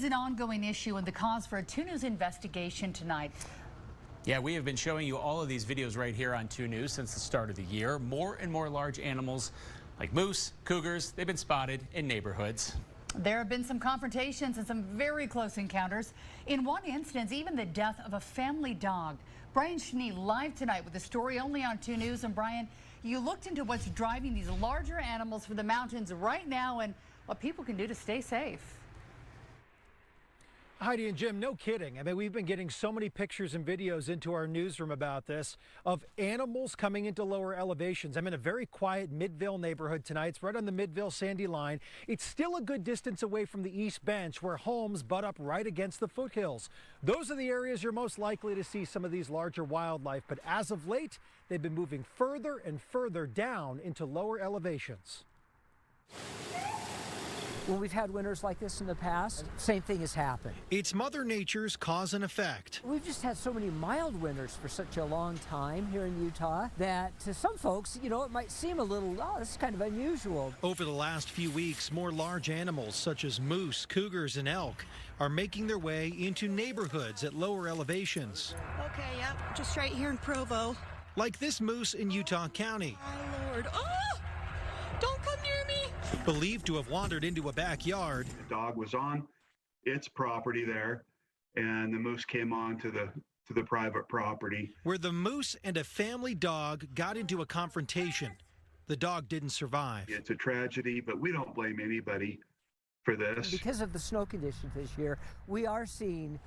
an ongoing issue and the cause for a 2 News investigation tonight. Yeah, we have been showing you all of these videos right here on 2 News since the start of the year. More and more large animals like moose, cougars, they've been spotted in neighborhoods. There have been some confrontations and some very close encounters. In one instance, even the death of a family dog. Brian Schnee live tonight with the story only on 2 News. And Brian, you looked into what's driving these larger animals for the mountains right now and what people can do to stay safe. Heidi and Jim, no kidding. I mean, we've been getting so many pictures and videos into our newsroom about this of animals coming into lower elevations. I'm in a very quiet Midville neighborhood tonight. It's right on the Midville-Sandy line. It's still a good distance away from the East Bench where homes butt up right against the foothills. Those are the areas you're most likely to see some of these larger wildlife. But as of late, they've been moving further and further down into lower elevations. When we've had winters like this in the past, same thing has happened. It's Mother Nature's cause and effect. We've just had so many mild winters for such a long time here in Utah that to some folks, you know, it might seem a little, oh, this is kind of unusual. Over the last few weeks, more large animals such as moose, cougars, and elk are making their way into neighborhoods at lower elevations. Okay, yep, just right here in Provo. Like this moose in Utah County. My Lord, oh, don't come near me. Believed to have wandered into a backyard. The dog was on its property there, and the moose came on to the private property. Where the moose and a family dog got into a confrontation. The dog didn't survive. It's a tragedy, but we don't blame anybody for this. Because of the snow conditions this year, we are seeing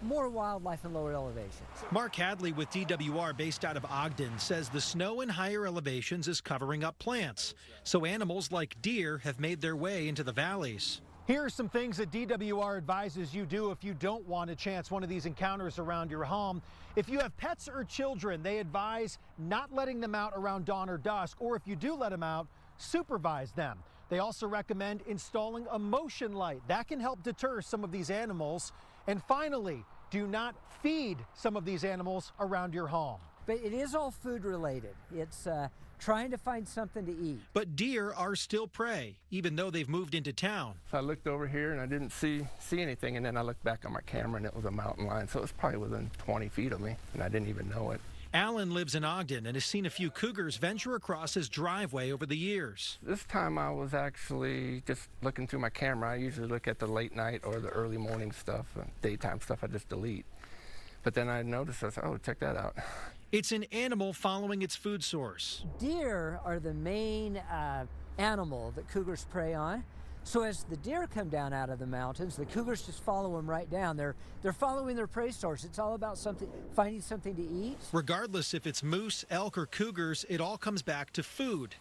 more wildlife in lower elevations. Mark Hadley with DWR based out of Ogden says the snow in higher elevations is covering up plants. So animals like deer have made their way into the valleys. Here are some things that DWR advises you do if you don't want to chance one of these encounters around your home. If you have pets or children, they advise not letting them out around dawn or dusk, or if you do let them out, supervise them. They also recommend installing a motion light. That can help deter some of these animals. And finally, do not feed some of these animals around your home. But it is all food related. It's trying to find something to eat. But deer are still prey, even though they've moved into town. I looked over here and I didn't see anything, and then I looked back on my camera and it was a mountain lion, so it was probably within 20 feet of me, and I didn't even know it. Alan lives in Ogden and has seen a few cougars venture across his driveway over the years. This time I was actually just looking through my camera. I usually look at the late night or the early morning stuff, and daytime stuff I just delete. But then I noticed, I said, oh, check that out. It's an animal following its food source. Deer are the main animal that cougars prey on. So as the deer come down out of the mountains, the cougars just follow them right down. They're following their prey source. It's all about finding something to eat. Regardless if it's moose, elk, or cougars, it all comes back to food.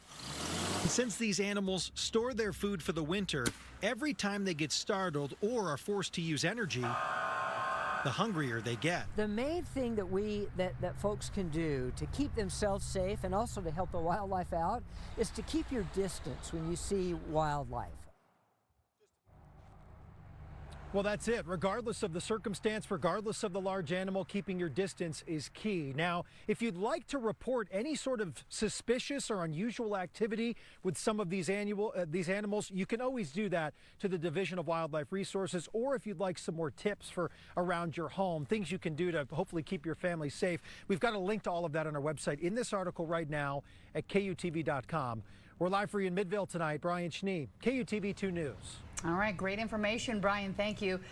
And since these animals store their food for the winter, every time they get startled or are forced to use energy, the hungrier they get. The main thing that folks can do to keep themselves safe and also to help the wildlife out is to keep your distance when you see wildlife. Well, that's it. Regardless of the circumstance, regardless of the large animal, keeping your distance is key. Now, if you'd like to report any sort of suspicious or unusual activity with some of these animals, you can always do that to the Division of Wildlife Resources, or if you'd like some more tips for around your home, things you can do to hopefully keep your family safe. We've got a link to all of that on our website in this article right now at KUTV.com. We're live for you in Midville tonight. Brian Schnee, KUTV 2 News. All right, great information, Brian. Thank you.